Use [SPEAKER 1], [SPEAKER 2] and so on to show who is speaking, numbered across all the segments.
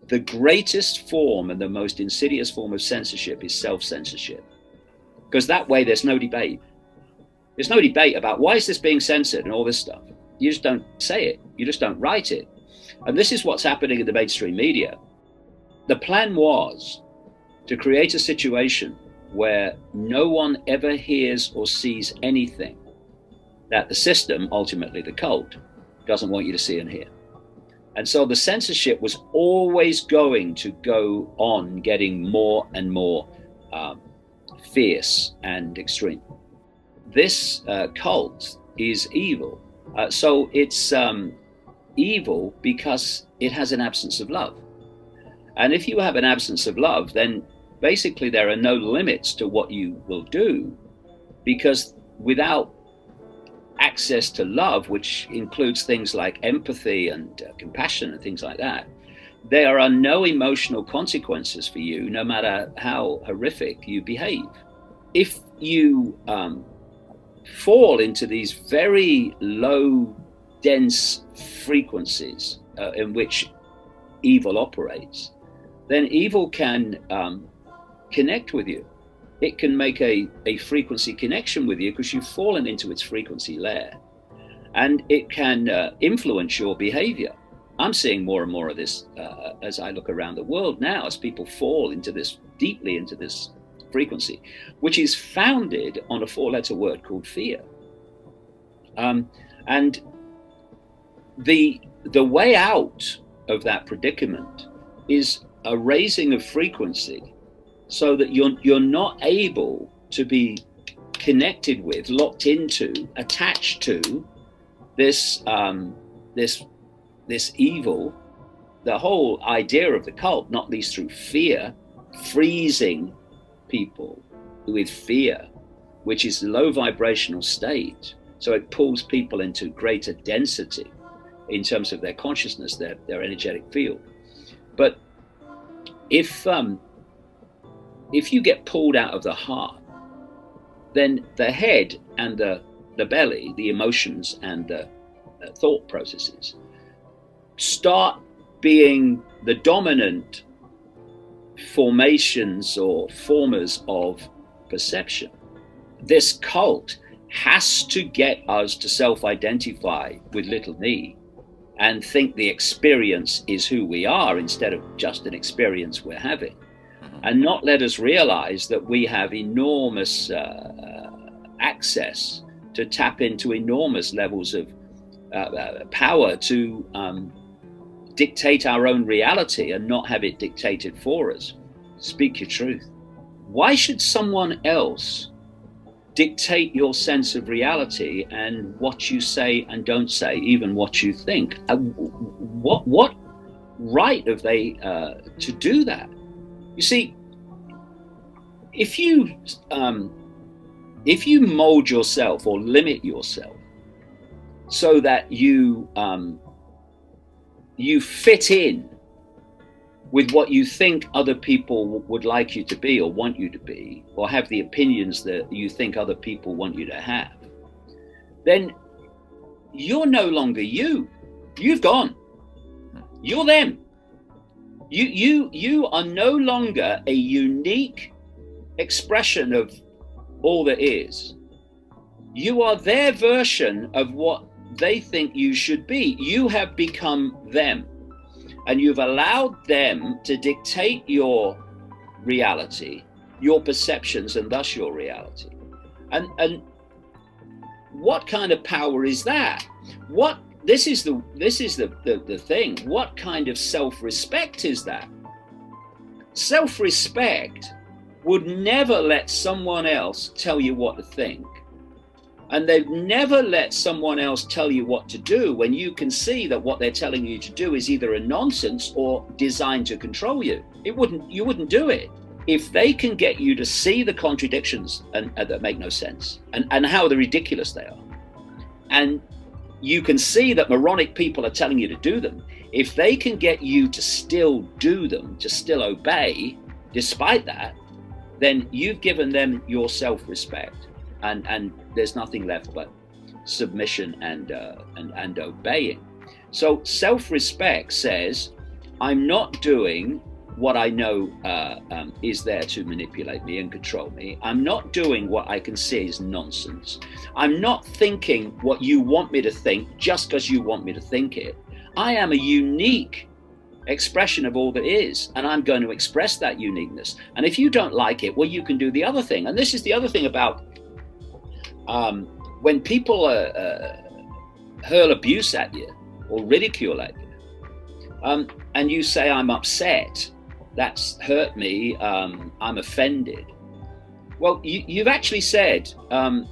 [SPEAKER 1] the greatest form and the most insidious form of censorship is self-censorship, because that way there's no debate. There's no debate about why is this being censored and all this stuff. You just don't say it. You just don't write it. And this is what's happening in the mainstream media. The plan was to create a situation where no one ever hears or sees anything that the system, ultimately the cult, doesn't want you to see and hear. And so the censorship was always going to go on getting more and more fierce and extreme. This cult is evil. So it's evil because it has an absence of love. And if you have an absence of love, then basically there are no limits to what you will do, because without access to love, which includes things like empathy and compassion and things like that, there are no emotional consequences for you, no matter how horrific you behave. If you fall into these very low, dense frequencies in which evil operates, then evil can connect with you. It can make a frequency connection with you because you've fallen into its frequency layer, and it can influence your behavior. I'm seeing more and more of this as I look around the world now, as people fall into this, deeply into this frequency, which is founded on a 4-letter word called fear. And the way out of that predicament is a raising of frequency, so that you're not able to be connected with, locked into, attached to this this evil. The whole idea of the cult, not least through fear, freezing people with fear, which is a low vibrational state. So it pulls people into greater density in terms of their consciousness, their energetic field. But if you get pulled out of the heart, then the head and the belly, the emotions and the thought processes, start being the dominant formations or formers of perception. This cult has to get us to self-identify with little me and think the experience is who we are instead of just an experience we're having, and not let us realize that we have enormous access to tap into enormous levels of power to dictate our own reality and not have it dictated for us. Speak your truth. Why should someone else dictate your sense of reality and what you say and don't say, even what you think? What right have they to do that? You see, if you mold yourself or limit yourself so that you fit in with what you think other people would like you to be or want you to be, or have the opinions that you think other people want you to have, then you're no longer you. You've gone. You're them. You are no longer a unique expression of all that is. You are their version of what they think you should be. You have become them, and you've allowed them to dictate your reality, your perceptions, and thus your reality. And what kind of power is that? This is the thing. What kind of self-respect is that? Self-respect would never let someone else tell you what to think. And they'd never let someone else tell you what to do when you can see that what they're telling you to do is either a nonsense or designed to control you. You wouldn't do it. If they can get you to see the contradictions and that make no sense, and how ridiculous they are, and you can see that moronic people are telling you to do them, if they can get you to still do them, to still obey despite that, then you've given them your self-respect, and there's nothing left but submission and obeying. So self-respect says, I'm not doing what I know is there to manipulate me and control me. I'm not doing what I can see is nonsense. I'm not thinking what you want me to think just because you want me to think it. I am a unique expression of all that is, and I'm going to express that uniqueness. And if you don't like it, well, you can do the other thing. And this is the other thing about when people hurl abuse at you or ridicule at you, and you say, I'm upset, that's hurt me, I'm offended. Well, you've actually said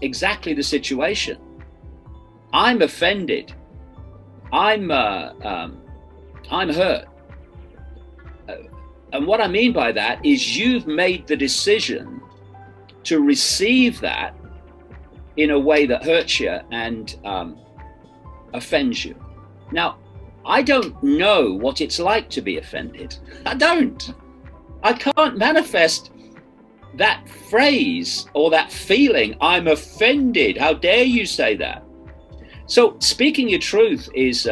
[SPEAKER 1] exactly the situation. I'm offended. I'm hurt. And what I mean by that is you've made the decision to receive that in a way that hurts you and offends you. Now, I don't know what it's like to be offended. I don't. I can't manifest that phrase or that feeling, I'm offended. How dare you say that? So speaking your truth is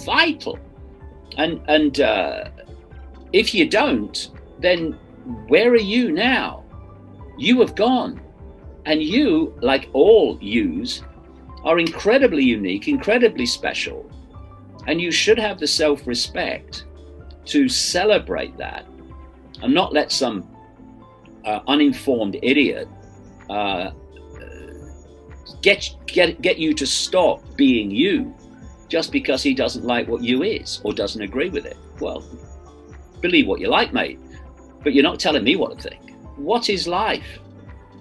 [SPEAKER 1] vital. And if you don't, then where are you now? You have gone. And you, like all yous, are incredibly unique, incredibly special. And you should have the self-respect to celebrate that and not let some uninformed idiot get you to stop being you just because he doesn't like what you is or doesn't agree with it. Well, believe what you like, mate, but you're not telling me what to think. What is life?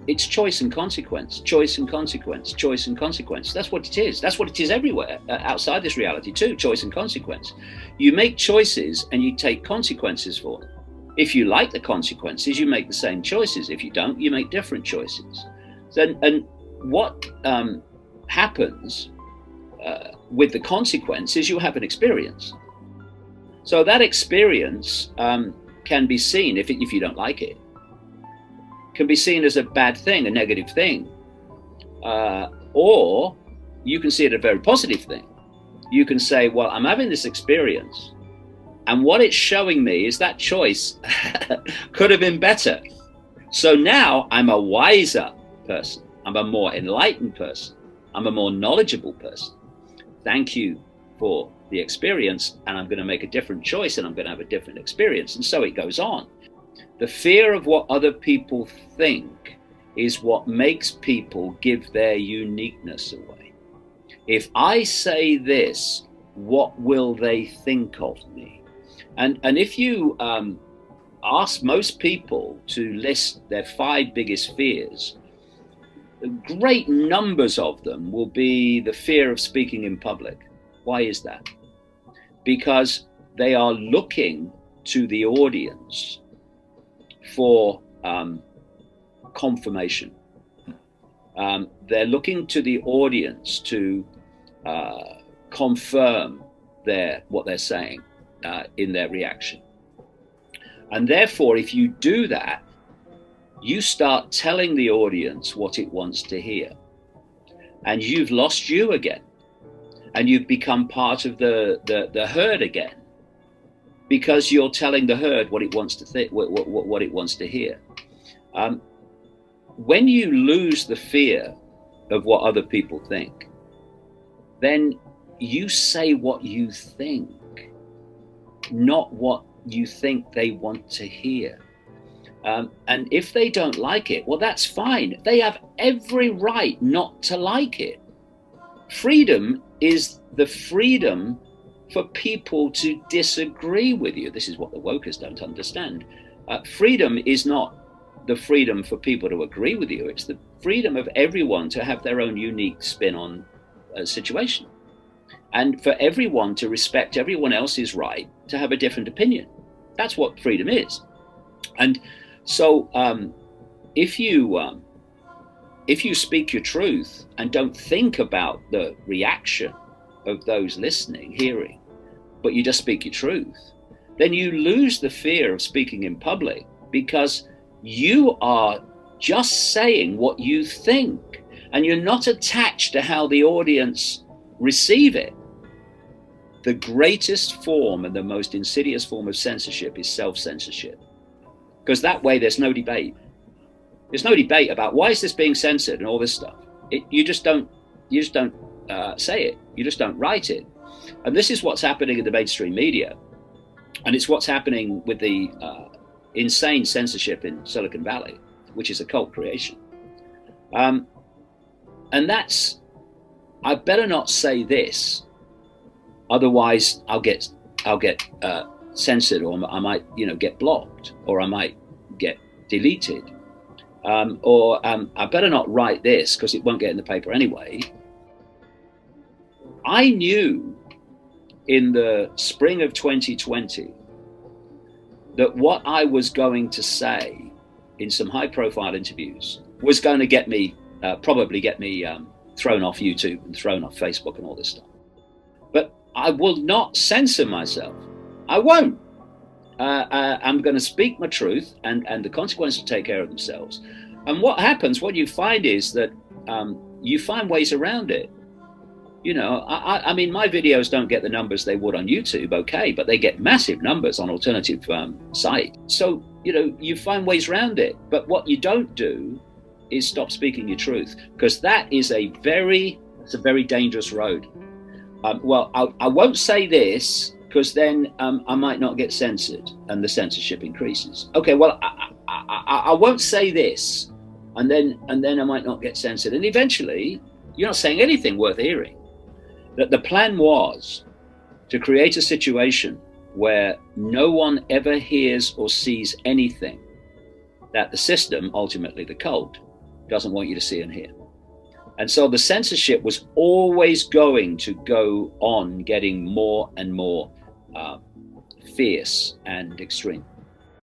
[SPEAKER 1] It's choice and consequence, choice and consequence, choice and consequence. That's what it is. That's what it is everywhere outside this reality too, choice and consequence. You make choices and you take consequences for them. If you like the consequences, you make the same choices. If you don't, you make different choices. And what happens with the consequence is you have an experience. So that experience can be seen, if you don't like it, can be seen as a bad thing, a negative thing. Or you can see it as a very positive thing. You can say, well, I'm having this experience, and what it's showing me is that choice could have been better. So now I'm a wiser person. I'm a more enlightened person. I'm a more knowledgeable person. Thank you for the experience, and I'm going to make a different choice, and I'm going to have a different experience. And so it goes on. The fear of what other people think is what makes people give their uniqueness away. If I say this, what will they think of me? And if you ask most people to list their 5 biggest fears, great numbers of them will be the fear of speaking in public. Why is that? Because they are looking to the audience for confirmation. They're looking to the audience to confirm what they're saying in their reaction. And therefore, if you do that, you start telling the audience what it wants to hear. And you've lost you again. And you've become part of the herd again, because you're telling the herd what it wants to what it wants to hear. When you lose the fear of what other people think, then you say what you think, not what you think they want to hear. And if they don't like it, well, that's fine. They have every right not to like it. Freedom is the freedom for people to disagree with you. This is what the wokers don't understand. Freedom is not the freedom for people to agree with you. It's the freedom of everyone to have their own unique spin on a situation. And for everyone to respect everyone else's right to have a different opinion. That's what freedom is. And so if you speak your truth and don't think about the reaction of those listening, hearing, but you just speak your truth, then you lose the fear of speaking in public, because you are just saying what you think, and you're not attached to how the audience receive it. the greatest form and the most insidious form of censorship is self-censorship, because that way there's no debate. There's no debate about why is this being censored and all this stuff. You just don't say it. You just don't write it. And this is what's happening in the mainstream media, and it's what's happening with the insane censorship in Silicon Valley, which is a cult creation. And that's, I better not say this, otherwise I'll get censored, or I might, get blocked, or I might get deleted, or I better not write this because it won't get in the paper anyway. I knew in the spring of 2020 that what I was going to say in some high-profile interviews was going to get me, probably get me thrown off YouTube and thrown off Facebook and all this stuff. But I will not censor myself. I won't. I'm going to speak my truth, and the consequences will take care of themselves. And what happens, what you find is that you find ways around it. I mean, my videos don't get the numbers they would on YouTube, okay, but they get massive numbers on alternative sites. So, you find ways around it. But what you don't do is stop speaking your truth, because that is a very dangerous road. Well, I won't say this because then I might not get censored and the censorship increases. Okay, well, I won't say this, and then I might not get censored. And eventually, you're not saying anything worth hearing. That the plan was to create a situation where no one ever hears or sees anything that the system, ultimately the cult, doesn't want you to see and hear. And so the censorship was always going to go on getting more and more fierce and extreme.